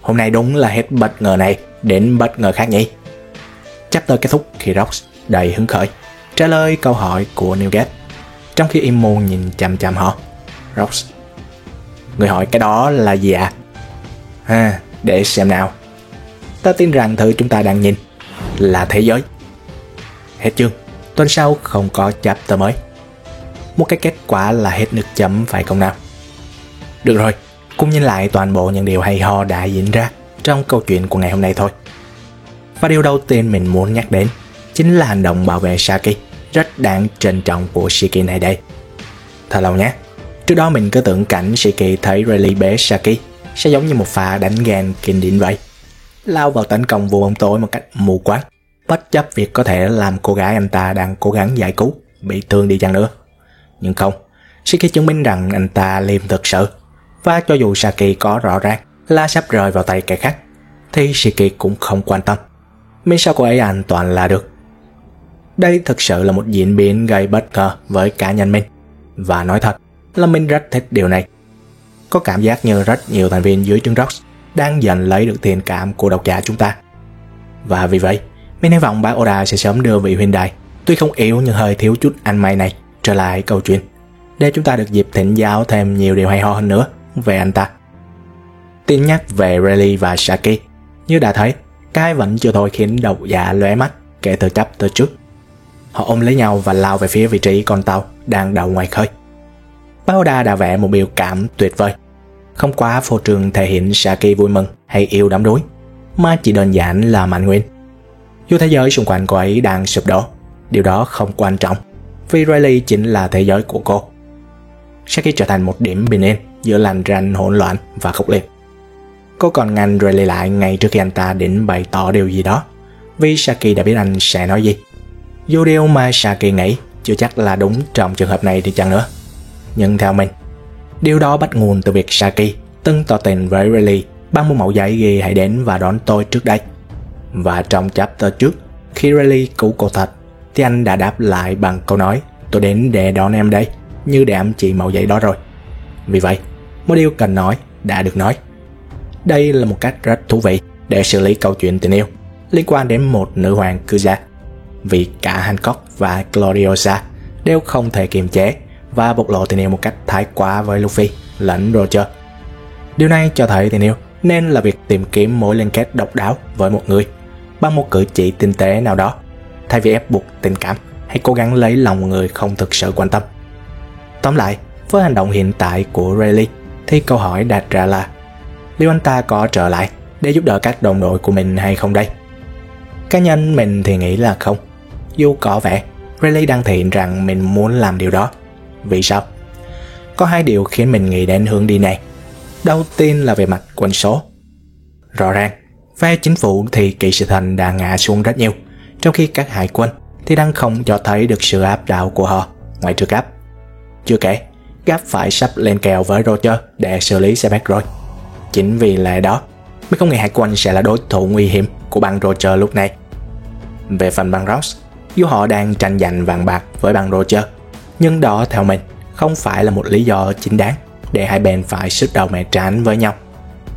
Hôm nay đúng là hết bất ngờ này đến bất ngờ khác nhỉ? Chapter kết thúc khi Rox đầy hứng khởi trả lời câu hỏi của Newgate, trong khi Imu nhìn chằm chằm họ. Rox: Người hỏi cái đó là gì ạ? Để xem nào. Ta tin rằng thứ chúng ta đang nhìn là thế giới. Hết chương. Tuần sau không có chapter mới. Một cái kết quả là hết nước chấm phải không nào? Được rồi, cùng nhìn lại toàn bộ những điều hay ho đã diễn ra trong câu chuyện của ngày hôm nay thôi. Và điều đầu tiên mình muốn nhắc đến chính là hành động bảo vệ Saki rất đáng trân trọng của Shiki này đây. Thật lòng nhé, trước đó mình cứ tưởng cảnh Shiki thấy Rayleigh bế Saki sẽ giống như một pha đánh ghen kinh điển vậy, lao vào tấn công vô bóng tối một cách mù quáng, bất chấp việc có thể làm cô gái anh ta đang cố gắng giải cứu bị thương đi chăng nữa. Nhưng không, Shiki chứng minh rằng anh ta liêm thực sự, và cho dù Saki có rõ ràng là sắp rơi vào tay kẻ khác thì Shiki cũng không quan tâm, miễn sao cô ấy an toàn là được. Đây thực sự là một diễn biến gây bất ngờ với cá nhân mình, và nói thật là mình rất thích điều này. Có cảm giác như rất nhiều thành viên dưới trướng Rox đang dần lấy được thiện cảm của độc giả chúng ta. Và vì vậy, mình hy vọng bác Oda sẽ sớm đưa vị huynh đài, tuy không yếu nhưng hơi thiếu chút anh may này, trở lại câu chuyện, để chúng ta được dịp thỉnh giáo thêm nhiều điều hay ho hơn nữa về anh ta. Tin nhắc về Rayleigh và Saki, như đã thấy, cái vẫn chưa thôi khiến độc giả lóe mắt kể từ chapter trước. Họ ôm lấy nhau và lao về phía vị trí con tàu đang đậu ngoài khơi. Bác Oda đã vẽ một biểu cảm tuyệt vời, không quá phô trương thể hiện Saki vui mừng hay yêu đắm đuối, mà chỉ đơn giản là mạnh nguyên. Dù thế giới xung quanh cô ấy đang sụp đổ, điều đó không quan trọng, vì Rayleigh chính là thế giới của cô. Saki trở thành một điểm bình yên giữa làn ranh hỗn loạn và khốc liệt. Cô còn ngăn Rayleigh lại ngay trước khi anh ta định bày tỏ điều gì đó, vì Saki đã biết anh sẽ nói gì. Dù điều mà Saki nghĩ chưa chắc là đúng trong trường hợp này thì chẳng nữa. Nhưng theo mình, điều đó bắt nguồn từ việc Saki từng tỏ tình với Rayleigh bằng một mẩu giấy ghi hãy đến và đón tôi trước đây. Và trong chapter trước, khi Rayleigh cứu cô thật, thì anh đã đáp lại bằng câu nói tôi đến để đón em đây, như để ám chỉ mẩu giấy đó rồi. Vì vậy, một điều cần nói đã được nói. Đây là một cách rất thú vị để xử lý câu chuyện tình yêu liên quan đến một nữ hoàng cư gia, vì cả Hancock và Gloriosa đều không thể kiềm chế và bộc lộ tình yêu một cách thái quá với Luffy lẫn Roger. Điều này cho thấy tình yêu nên là việc tìm kiếm mối liên kết độc đáo với một người bằng một cử chỉ tinh tế nào đó, thay vì ép buộc tình cảm hay cố gắng lấy lòng một người không thực sự quan tâm. Tóm lại, với hành động hiện tại của Rayleigh thì câu hỏi đặt ra là liệu anh ta có trở lại để giúp đỡ các đồng đội của mình hay không đây? Cá nhân mình thì nghĩ là không, dù có vẻ Rayleigh đang thể hiện rằng mình muốn làm điều đó. Vì sao? Có hai điều khiến mình nghĩ đến hướng đi này. Đầu tiên là về mặt quân số. Rõ ràng, về chính phủ thì kỵ sĩ thần đã ngã xuống rất nhiều, trong khi các hải quân thì đang không cho thấy được sự áp đảo của họ, ngoại trừ Cap, Chưa kể, Gap phải sắp lên kèo với Roger để xử lý Sebek rồi. Chính vì lẽ đó mới không nghĩ Hải quân sẽ là đối thủ nguy hiểm của băng Roger lúc này. Về phần băng Ross, dù họ đang tranh giành vàng bạc với băng Roger, nhưng đó theo mình không phải là một lý do chính đáng để hai bên phải sứt đầu mẻ trán với nhau.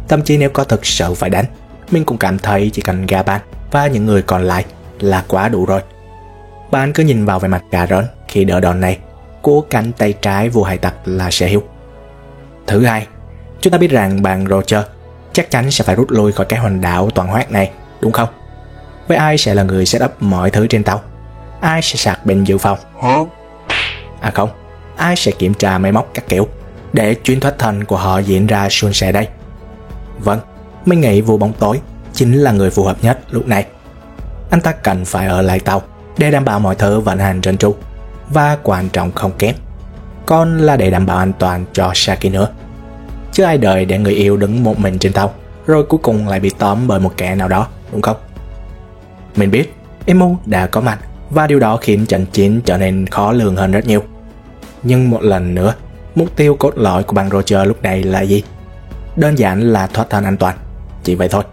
Thậm chí nếu có thực sự phải đánh, mình cũng cảm thấy chỉ cần Gaban và những người còn lại là quá đủ rồi. Bạn cứ nhìn vào vẻ mặt cà rỡn khi đỡ đòn này của cánh tay trái vua hải tặc là sẽ hiểu. Thứ hai, chúng ta biết rằng bang Roger chắc chắn sẽ phải rút lui khỏi cái hòn đảo toàn hoác này, đúng không? Vậy ai sẽ là người set up mọi thứ trên tàu? Ai sẽ sạc bên dự phòng? À không, ai sẽ kiểm tra máy móc các kiểu để chuyến thoát thân của họ diễn ra suôn sẻ đây? Vâng, mình nghĩ vua bóng tối chính là người phù hợp nhất lúc này. Anh ta cần phải ở lại tàu để đảm bảo mọi thứ vận hành trơn tru, và quan trọng không kém, còn là để đảm bảo an toàn cho Saki nữa. Chứ ai đợi để người yêu đứng một mình trên tàu rồi cuối cùng lại bị tóm bởi một kẻ nào đó, đúng không? Mình biết Emu đã có mặt và điều đó khiến trận chiến trở nên khó lường hơn rất nhiều. Nhưng một lần nữa, mục tiêu cốt lõi của bang Roger lúc này là gì? Đơn giản là thoát thân an toàn, chỉ vậy thôi.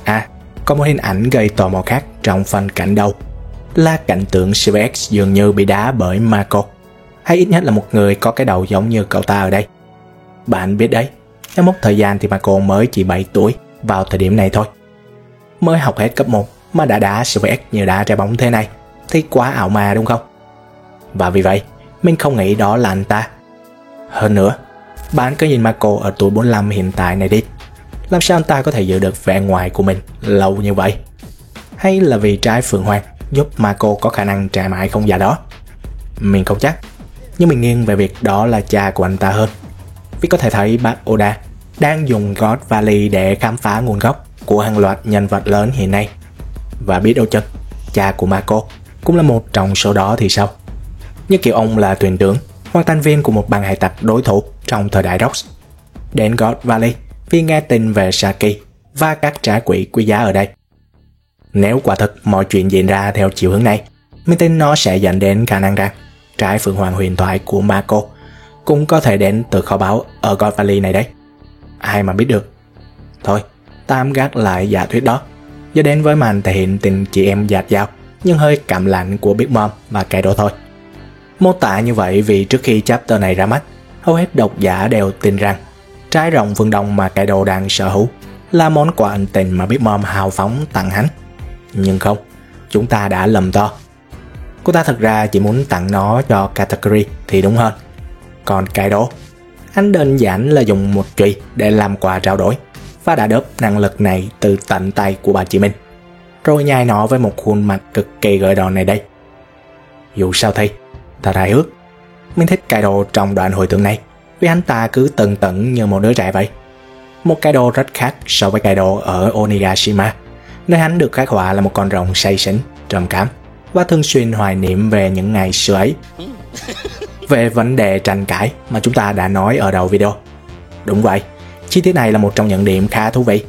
À, có một hình ảnh gây tò mò khác trong phần cảnh đầu là cảnh tượng CVX dường như bị đá bởi Mako, hay ít nhất là một người có cái đầu giống như cậu ta ở đây. Bạn biết đấy, theo mốc thời gian thì Mako mới chỉ 7 tuổi vào thời điểm này thôi. Mới học hết cấp 1 mà đã đá CVX như đá trái bóng thế này thì quá ảo ma, đúng không? Và vì vậy, mình không nghĩ đó là anh ta. Hơn nữa, bạn cứ nhìn Mako ở tuổi 45 hiện tại này đi. Làm sao anh ta có thể giữ được vẻ ngoài của mình lâu như vậy? Hay là vì trái Phượng Hoàng giúp Mako có khả năng trẻ mãi không già đó? Mình không chắc, nhưng mình nghiêng về việc đó là cha của anh ta hơn. Vì có thể thấy bác Oda đang dùng God Valley để khám phá nguồn gốc của hàng loạt nhân vật lớn hiện nay. Và biết đâu chừng, cha của Mako cũng là một trong số đó thì sao? Như kiểu ông là thuyền trưởng hoặc thành viên của một bang hải tặc đối thủ trong thời đại Rocks, đến God Valley vì nghe tin về Saki và các trái quỷ quý giá ở đây. Nếu quả thực mọi chuyện diễn ra theo chiều hướng này, mình tin nó sẽ dẫn đến khả năng rằng trái Phượng Hoàng huyền thoại của Mako cũng có thể đến từ kho báu ở God Valley này đấy. Ai mà biết được. Thôi, tạm gác lại giả thuyết đó. Giờ đến với màn thể hiện tình chị em dạt dao nhưng hơi cảm lạnh của Big Mom và Kaido thôi. Mô tả như vậy vì trước khi chapter này ra mắt, hầu hết độc giả đều tin rằng trái rồng phương Đông mà Kaido đang sở hữu là món quà ân tình mà Big Mom hào phóng tặng hắn. Nhưng không, chúng ta đã lầm to. Cô ta thực ra chỉ muốn tặng nó cho Katakuri thì đúng hơn. Còn Kaido, hắn đơn giản là dùng một chùy để làm quà trao đổi và đã đớp năng lực này từ tận tay của bà chị mình, rồi nhai nó với một khuôn mặt cực kỳ gợi đòn này đây. Dù sao thì, thật hài hước. Mình thích Kaido trong đoạn hồi tưởng này vì hắn ta cứ tần tẩn như một đứa trẻ vậy. Một Kaido rất khác so với Kaido ở Onigashima, nơi hắn được khắc họa là một con rồng say xỉn, trầm cảm và thường xuyên hoài niệm về những ngày xưa ấy. Về vấn đề tranh cãi mà chúng ta đã nói ở đầu video, đúng vậy, chi tiết này là một trong những điểm khá thú vị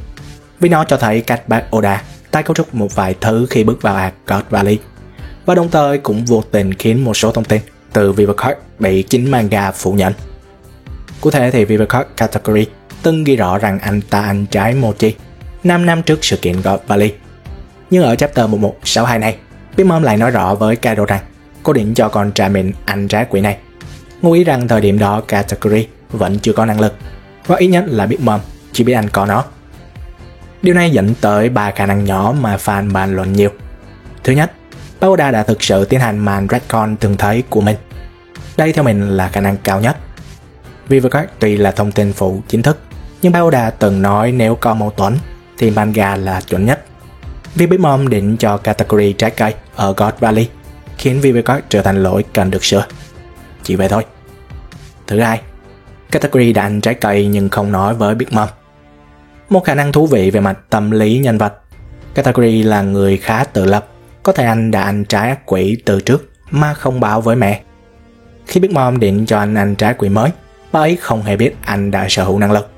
vì nó cho thấy cách bác Oda tái cấu trúc một vài thứ khi bước vào arc God Valley, và đồng thời cũng vô tình khiến một số thông tin từ Vivicord bị chính manga phủ nhận. Cụ thể thì Vivicord Katakuri từng ghi rõ rằng anh ta ăn trái Mochi 5 năm trước sự kiện God Valley. Nhưng ở chapter 1162 này, Big Mom lại nói rõ với Kaido rằng cô định cho con trai mình ăn trái quỷ này. Ngụ ý rằng thời điểm đó Katakuri vẫn chưa có năng lực, và ít nhất là Big Mom chỉ biết anh có nó. Điều này dẫn tới 3 khả năng nhỏ mà fan bàn luận nhiều. Thứ nhất, Oda đã thực sự tiến hành màn retcon thường thấy của mình. Đây theo mình là khả năng cao nhất. Vivicord tuy là thông tin phụ chính thức, nhưng Oda từng nói nếu có mâu thuẫn thì manga là chuẩn nhất. Vì Big Mom định cho Katakuri trái cây ở God Valley khiến Vivicord trở thành lỗi cần được sửa. Chỉ vậy thôi. Thứ hai, Katakuri đã ăn trái cây nhưng không nói với Big Mom. Một khả năng thú vị về mặt tâm lý nhân vật. Katakuri là người khá tự lập, có thể anh đã ăn trái ác quỷ từ trước mà không báo với mẹ. Khi Big Mom định cho anh ăn trái quỷ mới, bà ấy không hề biết anh đã sở hữu năng lực.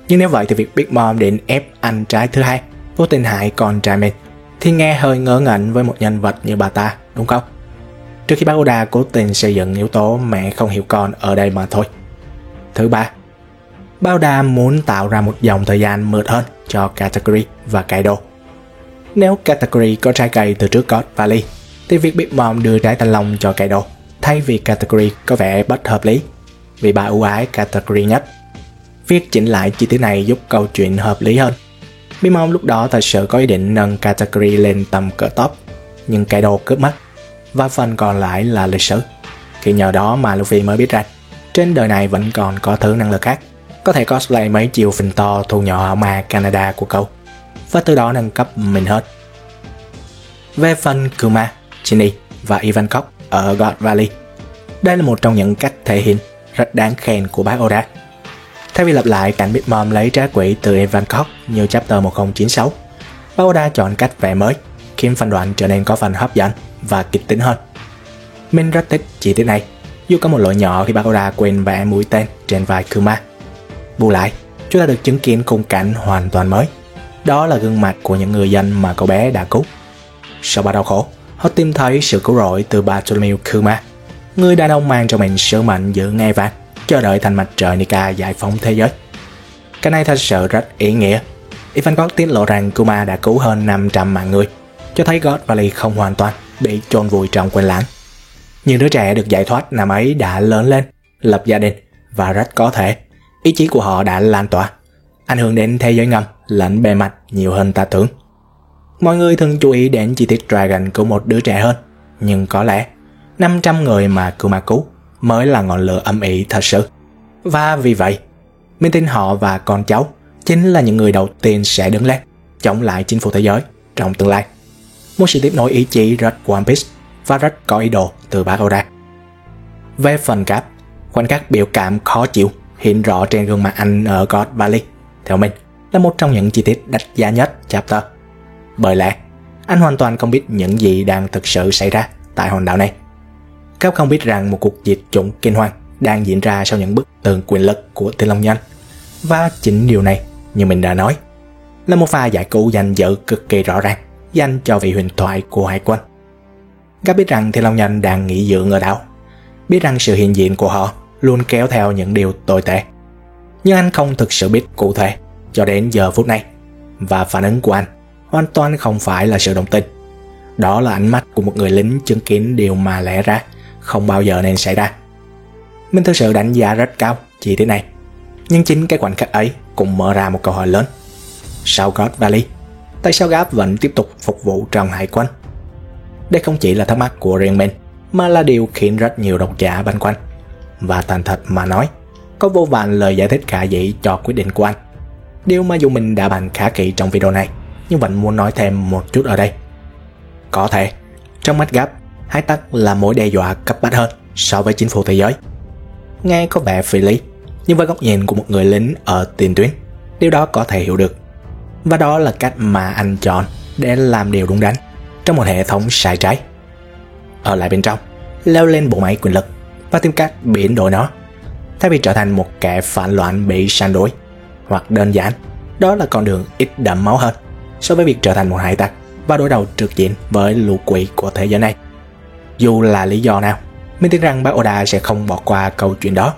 Nhưng nếu vậy thì việc Big Mom định ép anh trái thứ hai, vô tình hại con trai mình, thì nghe hơi ngớ ngẩn với một nhân vật như bà ta, đúng không? trước khi bác Oda cố tình xây dựng yếu tố mẹ không hiểu con ở đây mà thôi. Thứ ba, bác Oda muốn tạo ra một dòng thời gian mượt hơn cho Katakuri và Kaido. Nếu Katakuri có trái cây từ trước God Valley, thì việc Big Mom đưa trái thanh long cho Kaido thay vì Katakuri có vẻ bất hợp lý, vì bà ưu ái Katakuri nhất. Việc chỉnh lại chi tiết này giúp câu chuyện hợp lý hơn. Big Mom lúc đó thật sự có ý định nâng Katakuri lên tầm cỡ top, nhưng Kaido cướp mất, và phần còn lại là lịch sử. Khi nhờ đó mà Luffy mới biết rằng trên đời này vẫn còn có thứ năng lực khác, có thể cosplay mấy chiều phình to thu nhỏ ở ma Canada của cậu, và từ đó nâng cấp mình hơn. Về phần Kuma, Ginny và Ivankov ở God Valley, đây là một trong những cách thể hiện rất đáng khen của bác Oda. Thay vì lặp lại cảnh Big Mom lấy trái quỷ từ Ivankov như chapter 1096, bác Oda chọn cách vẽ mới, khiến phân đoạn trở nên có phần hấp dẫn và kịch tính hơn. Mình rất thích chi tiết này, dù có một lỗi nhỏ khi bác Oda quên vẽ mũi tên trên vai Kuma. Bù lại, chúng ta được chứng kiến khung cảnh hoàn toàn mới. Đó là gương mặt của những người dân mà cậu bé đã cứu. Sau bao đau khổ, họ tìm thấy sự cứu rỗi từ Bartholomew Kuma, người đàn ông mang trong mình sứ mệnh giữ ngai vàng, chờ đợi thành mặt trời Nika giải phóng thế giới. Cái này thật sự rất ý nghĩa. Ivankov tiết lộ rằng Kuma đã cứu hơn 500 mạng người, cho thấy God Valley không hoàn toàn bị chôn vùi trong quên lãng. Những đứa trẻ được giải thoát năm ấy đã lớn lên, lập gia đình, và rất có thể ý chí của họ đã lan tỏa, ảnh hưởng đến thế giới ngầm lẫn bề mặt nhiều hơn ta tưởng. Mọi người thường chú ý đến chi tiết Dragon cứu một đứa trẻ hơn, nhưng có lẽ 500 người mà Kuma cứu mới là ngọn lửa âm ỉ thật sự. Và vì vậy, mình tin họ và con cháu chính là những người đầu tiên sẽ đứng lên chống lại chính phủ thế giới trong tương lai. Một sự tiếp nối ý chí rất One Piece và rất có ý đồ từ bác Oda. Về phần Cap, khoảnh khắc biểu cảm khó chịu hiện rõ trên gương mặt anh ở God Valley, theo mình là một trong những chi tiết đắt giá nhất chapter. Bởi lẽ, anh hoàn toàn không biết những gì đang thực sự xảy ra tại hòn đảo này. Cap không biết rằng một cuộc diệt chủng kinh hoàng đang diễn ra sau những bức tường quyền lực của Thiên Long Nhân. Và chính điều này, như mình đã nói, là một pha giải cứu danh dự cực kỳ rõ ràng dành cho vị huyền thoại của hải quân. Cap biết rằng Thiên Long Nhân đang nghỉ dưỡng ở đảo, biết rằng sự hiện diện của họ luôn kéo theo những điều tồi tệ, nhưng anh không thực sự biết cụ thể cho đến giờ phút này, và phản ứng của anh hoàn toàn không phải là sự đồng tình. Đó là ánh mắt của một người lính chứng kiến điều mà lẽ ra không bao giờ nên xảy ra. Mình thực sự đánh giá rất cao chi tiết này, nhưng chính cái khoảnh khắc ấy cũng mở ra một câu hỏi lớn. Sau God Valley, tại sao Garp vẫn tiếp tục phục vụ trong hải quân? Đây không chỉ là thắc mắc của riêng mình, mà là điều khiến rất nhiều độc giả băn khoăn. Và thành thật mà nói, có vô vàn lời giải thích khả dĩ cho quyết định của anh. Điều mà dù mình đã bàn khá kỹ trong video này, nhưng vẫn muốn nói thêm một chút ở đây. Có thể, trong mắt Garp, hải tặc là mối đe dọa cấp bách hơn so với chính phủ thế giới. Nghe có vẻ phi lý, nhưng với góc nhìn của một người lính ở tiền tuyến, điều đó có thể hiểu được. Và đó là cách mà anh chọn để làm điều đúng đắn trong một hệ thống sai trái. Ở lại bên trong, leo lên bộ máy quyền lực và tìm cách biến đổi nó, thay vì trở thành một kẻ phản loạn bị săn đuổi. Hoặc đơn giản, đó là con đường ít đẫm máu hơn so với việc trở thành một hải tặc và đối đầu trực diện với lũ quỷ của thế giới này. Dù là lý do nào, mình tin rằng bác Oda sẽ không bỏ qua câu chuyện đó,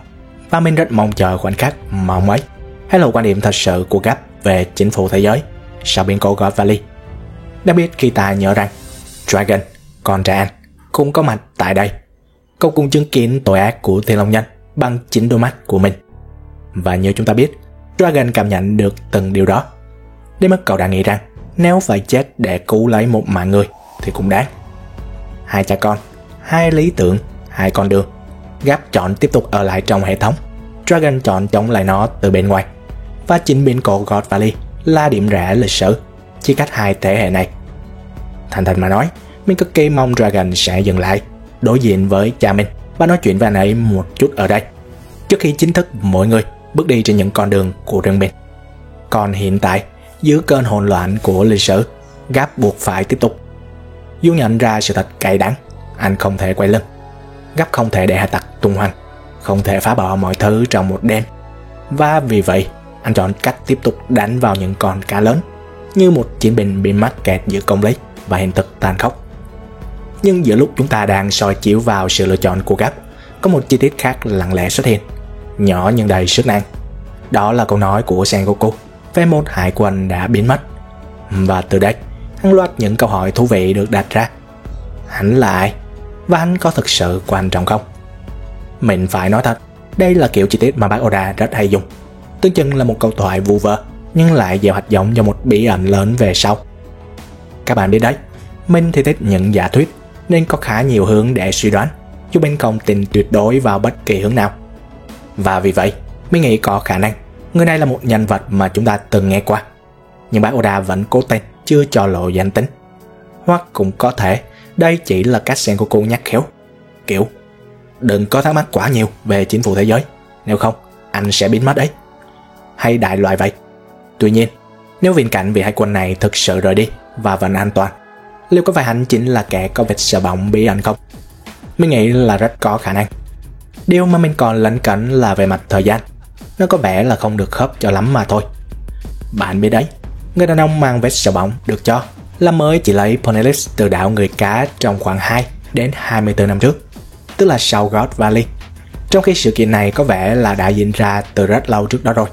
và mình rất mong chờ khoảnh khắc mà ông ấy hay là quan điểm thật sự của Garp về chính phủ thế giới sau biến cố God Valley. Đặc biệt khi ta nhớ rằng Dragon, con trai anh, cũng có mặt tại đây. Cậu cũng chứng kiến tội ác của Thiên Long Nhân bằng chính đôi mắt của mình. Và như chúng ta biết, Dragon cảm nhận được từng điều đó, đến mức cậu đã nghĩ rằng nếu phải chết để cứu lấy một mạng người thì cũng đáng. Hai cha con, hai lý tưởng, hai con đường. Garp chọn tiếp tục ở lại trong hệ thống, Dragon chọn chống lại nó từ bên ngoài. Và chính biến cố God Valley là điểm rẽ lịch sử chia cách hai thế hệ này. Thành thật mà nói, mình cực kỳ mong Dragon sẽ dừng lại, đối diện với cha mình và nói chuyện với anh ấy một chút ở đây, trước khi chính thức mỗi người bước đi trên những con đường của riêng mình. Còn hiện tại, dưới cơn hỗn loạn của lịch sử, Garp buộc phải tiếp tục. Dù nhận ra sự thật cay đắng, anh không thể quay lưng. Garp không thể để hải tặc tung hoành, không thể phá bỏ mọi thứ trong một đêm. Và vì vậy, anh chọn cách tiếp tục đánh vào những con cá lớn, như một chiến binh bị mắc kẹt giữa công lý và hiện thực tàn khốc. Nhưng giữa lúc chúng ta đang soi chiếu vào sự lựa chọn của Gap, có một chi tiết khác lặng lẽ xuất hiện, nhỏ nhưng đầy sức nặng. Đó là câu nói của Sengoku về một hải quân đã biến mất. Và từ đây, hàng loạt những câu hỏi thú vị được đặt ra. Hắn là ai? Và hắn có thực sự quan trọng không? Mình phải nói thật, đây là kiểu chi tiết mà bác Oda rất hay dùng. Tưởng chừng là một câu thoại vu vơ, nhưng lại gieo hạt giống cho một bí ẩn lớn về sau. Các bạn biết đấy, mình thì thích những giả thuyết, nên có khá nhiều hướng để suy đoán, chứ mình không tin tuyệt đối vào bất kỳ hướng nào. Và vì vậy, mình nghĩ có khả năng người này là một nhân vật mà chúng ta từng nghe qua, nhưng bác Oda vẫn cố tình chưa cho lộ danh tính. Hoặc cũng có thể đây chỉ là cách Sengoku nhắc khéo, kiểu đừng có thắc mắc quá nhiều về chính phủ thế giới, nếu không anh sẽ biến mất đấy, hay đại loại vậy. Tuy nhiên, nếu viễn cảnh vị hải quân này thực sự rời đi và vẫn an toàn, liệu có phải hắn chính là kẻ có vết sờ bóng bí ẩn không? Mình nghĩ là rất có khả năng. Điều mà mình còn lấn cấn là về mặt thời gian, nó có vẻ là không được khớp cho lắm mà thôi. Bạn biết đấy, người đàn ông mang vết sờ bóng được cho là mới chỉ lấy Poneglyph từ đảo người cá trong khoảng 2 đến 24 năm trước, tức là sau God Valley, trong khi sự kiện này có vẻ là đã diễn ra từ rất lâu trước đó rồi.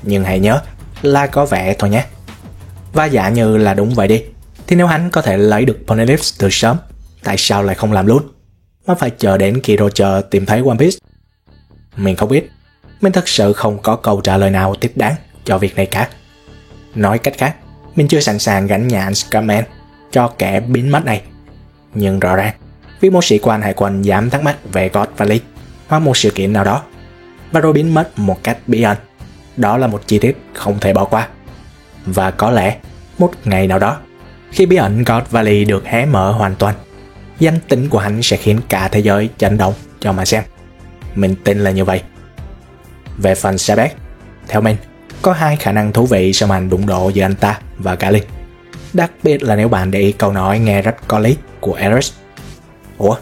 Nhưng hãy nhớ là có vẻ thôi nhé. Và giả như là đúng vậy đi, thì nếu hắn có thể lấy được Poneglyph từ sớm, tại sao lại không làm luôn, mà phải chờ đến khi Roger tìm thấy One Piece? Mình không biết. Mình thật sự không có câu trả lời nào thích đáng cho việc này cả. Nói cách khác, mình chưa sẵn sàng gánh nhãn Scatman cho kẻ biến mất này. Nhưng rõ ràng, vì một sĩ quan hải quân dám thắc mắc về God Valley hoặc một sự kiện nào đó, và rồi biến mất một cách bí ẩn, đó là một chi tiết không thể bỏ qua. Và có lẽ, một ngày nào đó, khi bí ẩn God Valley được hé mở hoàn toàn, danh tính của hắn sẽ khiến cả thế giới chấn động cho mà xem. Mình tin là như vậy. Về phần Sebek, theo mình, có hai khả năng thú vị sau màn đụng độ giữa anh ta và Garlin. Đặc biệt là nếu bạn để ý câu nói nghe rất có lý của Eris. Ủa,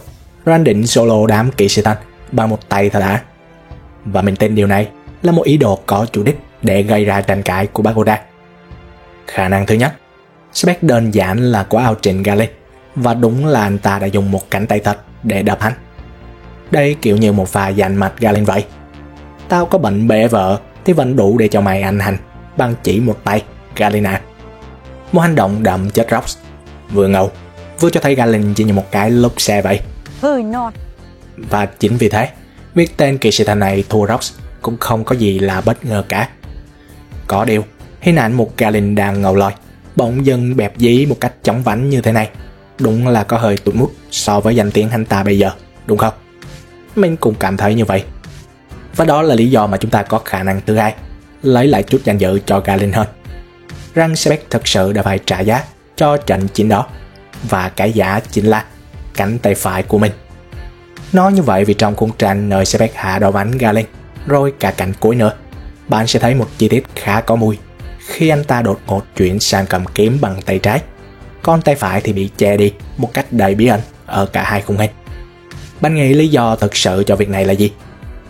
rồi anh định solo đám kỵ sĩ thanh bằng một tay thật hả? Và mình tin điều này là một ý đồ có chủ đích để gây ra tranh cãi của bác Oda. Khả năng thứ nhất, Sebek đơn giản là của ao trình Garlin, và đúng là anh ta đã dùng một cánh tay thật để đập hắn. Đây kiểu như một pha dành mặt Garlin vậy. Tao có bệnh bể vợ thì vẫn đủ để cho mày anh hành bằng chỉ một tay, Garlin à. Một hành động đậm chất Rocks, vừa ngầu vừa cho thấy Garlin chỉ như một cái lốp xe vậy. Và chính vì thế, việc tên kỵ sĩ thanh này thua Rocks cũng không có gì là bất ngờ cả. Có điều, hình ảnh một Garlin đang ngầu lòi bỗng dưng bẹp dí một cách chóng vánh như thế này, đúng là có hơi tụt mút so với danh tiếng hắn ta bây giờ, đúng không? Mình cũng cảm thấy như vậy. Và đó là lý do mà chúng ta có khả năng thứ hai, lấy lại chút danh dự cho Garlin hơn, rằng Sebek thực sự đã phải trả giá cho trận chiến đó, và cái giá chính là cánh tay phải của mình. Nói như vậy vì trong khung tranh nơi Sebek hạ đầu bánh Garlin, rồi cả cạnh cuối nữa, bạn sẽ thấy một chi tiết khá có mùi khi anh ta đột ngột chuyển sang cầm kiếm bằng tay trái, còn tay phải thì bị che đi một cách đầy bí ẩn ở cả hai khung hình. Bạn nghĩ lý do thực sự cho việc này là gì?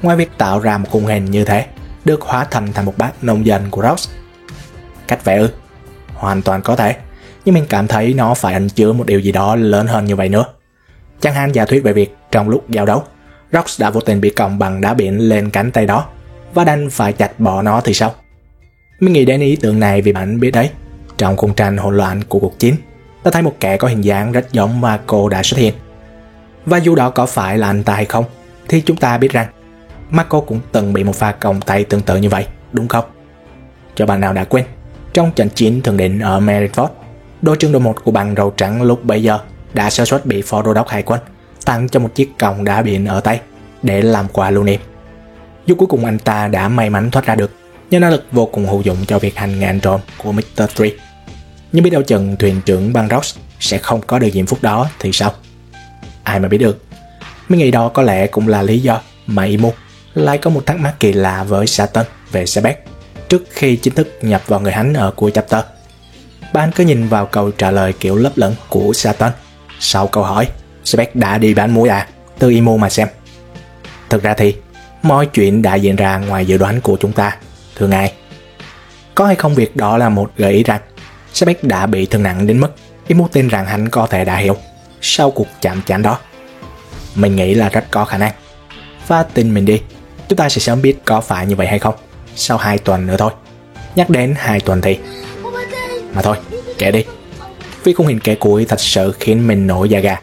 Ngoài việc tạo ra một khung hình như thế được hóa thành một bác nông dân của Rocks? Cách vẽ ư? Hoàn toàn có thể, nhưng mình cảm thấy nó phải ẩn chứa một điều gì đó lớn hơn như vậy nữa. Chẳng hạn giả thuyết về việc trong lúc giao đấu, Rocks đã vô tình bị còng bằng đá biển lên cánh tay đó và đành phải chặt bỏ nó thì sao? Mình nghĩ đến ý tưởng này vì bạn biết đấy, trong khung tranh hỗn loạn của cuộc chiến, ta thấy một kẻ có hình dáng rất giống Marco đã xuất hiện. Và dù đó có phải là anh ta hay không, thì chúng ta biết rằng Marco cũng từng bị một pha còng tay tương tự như vậy, đúng không? Cho bạn nào đã quên, trong trận chiến thượng đỉnh ở Marineford, đội trưởng đội 1 của băng râu trắng lúc bấy giờ đã sơ suất bị phó đô đốc hải quân tặng cho một chiếc còng đá biển ở tay để làm quà lưu niệm. Dù cuối cùng anh ta đã may mắn thoát ra được nhờ năng lực vô cùng hữu dụng cho việc hành nghề trộm của Mr. 3, nhưng biết đâu chừng thuyền trưởng băng Rocks sẽ không có được diễm phúc đó thì sao? Ai mà biết được. Mình nghĩ đó có lẽ cũng là lý do mà Imu lại có một thắc mắc kỳ lạ với Satan về Sebek trước khi chính thức nhập vào người hắn ở cuối chapter. Bạn cứ nhìn vào câu trả lời kiểu lấp lửng của Satan sau câu hỏi Sebek đã đi bán muối à, từ Imu mà xem. Thực ra thì mọi chuyện đã diễn ra ngoài dự đoán của chúng ta, thưa ngài. Có hay không việc đó là một gợi ý rằng Sebek đã bị thương nặng đến mức Imu tin rằng hắn có thể đã hiểu sau cuộc chạm trán đó? Mình nghĩ là rất có khả năng. Và tin mình đi, chúng ta sẽ sớm biết có phải như vậy hay không sau 2 tuần nữa thôi. Nhắc đến 2 tuần thì... Mà thôi, kệ đi. Vì khung hình kẻ cuối thật sự khiến mình nổi da gà.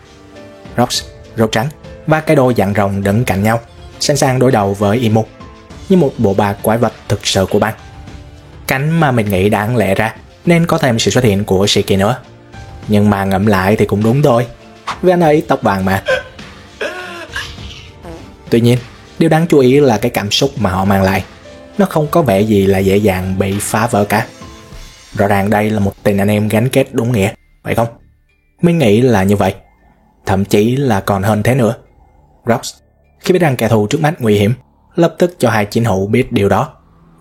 Rox, râu trắng và cái đôi dạng rồng đứng cạnh nhau, sẵn sàng đối đầu với Imu, như một bộ ba quái vật thực sự của băng. Cảnh mà mình nghĩ đáng lẽ ra nên có thêm sự xuất hiện của Shiki nữa. Nhưng mà ngẫm lại thì cũng đúng thôi, vì anh ấy tóc vàng mà. Tuy nhiên, điều đáng chú ý là cái cảm xúc mà họ mang lại. Nó không có vẻ gì là dễ dàng bị phá vỡ cả. Rõ ràng đây là một tình anh em gắn kết đúng nghĩa, phải không? Mình nghĩ là như vậy. Thậm chí là còn hơn thế nữa. Rox, khi biết rằng kẻ thù trước mắt nguy hiểm, lập tức cho hai chiến hữu biết điều đó,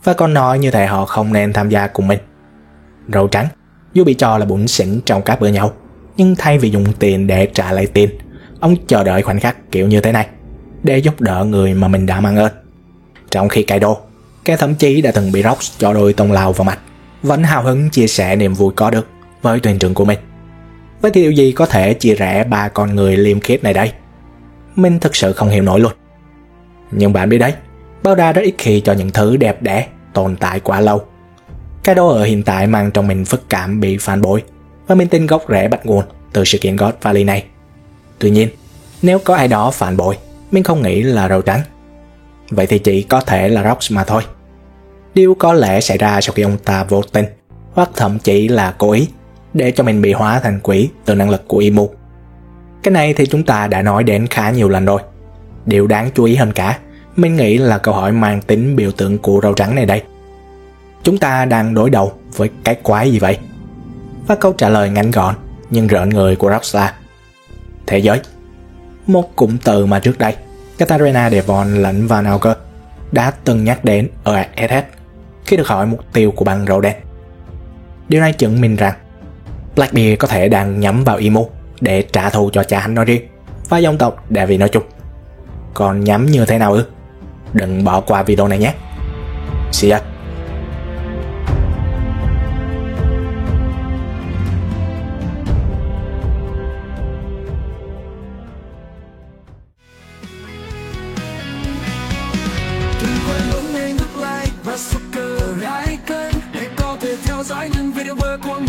và còn nói như thể họ không nên tham gia cùng mình. Râu trắng, dù bị cho là bủn xỉn trong các bữa nhậu, nhưng thay vì dùng tiền để trả lại tiền, ông chờ đợi khoảnh khắc kiểu như thế này để giúp đỡ người mà mình đã mang ơn. Trong khi Kaido, kẻ thậm chí đã từng bị Rox cho đôi tông lao vào mặt, vẫn hào hứng chia sẻ niềm vui có được với thuyền trưởng của mình. Vậy thì điều gì có thể chia rẽ ba con người liêm khiết này đây? Mình thực sự không hiểu nổi luôn. Nhưng bạn biết đấy, bao đa rất ít khi cho những thứ đẹp đẽ tồn tại quá lâu. Kaido ở hiện tại mang trong mình phức cảm bị phản bội, và mình tin gốc rễ bắt nguồn từ sự kiện God Valley này. Tuy nhiên, nếu có ai đó phản bội, mình không nghĩ là râu trắng. Vậy thì chỉ có thể là Rox mà thôi. Điều có lẽ xảy ra sau khi ông ta vô tình, hoặc thậm chí là cố ý, để cho mình bị hóa thành quỷ từ năng lực của Imu. Cái này thì chúng ta đã nói đến khá nhiều lần rồi. Điều đáng chú ý hơn cả, mình nghĩ là câu hỏi mang tính biểu tượng của râu trắng này đây. Chúng ta đang đối đầu với cái quái gì vậy? Và câu trả lời ngắn gọn nhưng rợn người của Rox là thế giới. Một cụm từ mà trước đây Katarina Devon lẫn Van Auker đã từng nhắc đến ở SS khi được hỏi mục tiêu của băng râu đen. Điều này chứng minh rằng Blackbeard có thể đang nhắm vào Imu để trả thù cho cha hắn nói riêng và dòng tộc David nói chung. Còn nhắm như thế nào ư? Đừng bỏ qua video này nhé. See ya. Đừng quên bấm ngay nút like và subscribe kênh để có thể theo dõi những video mới của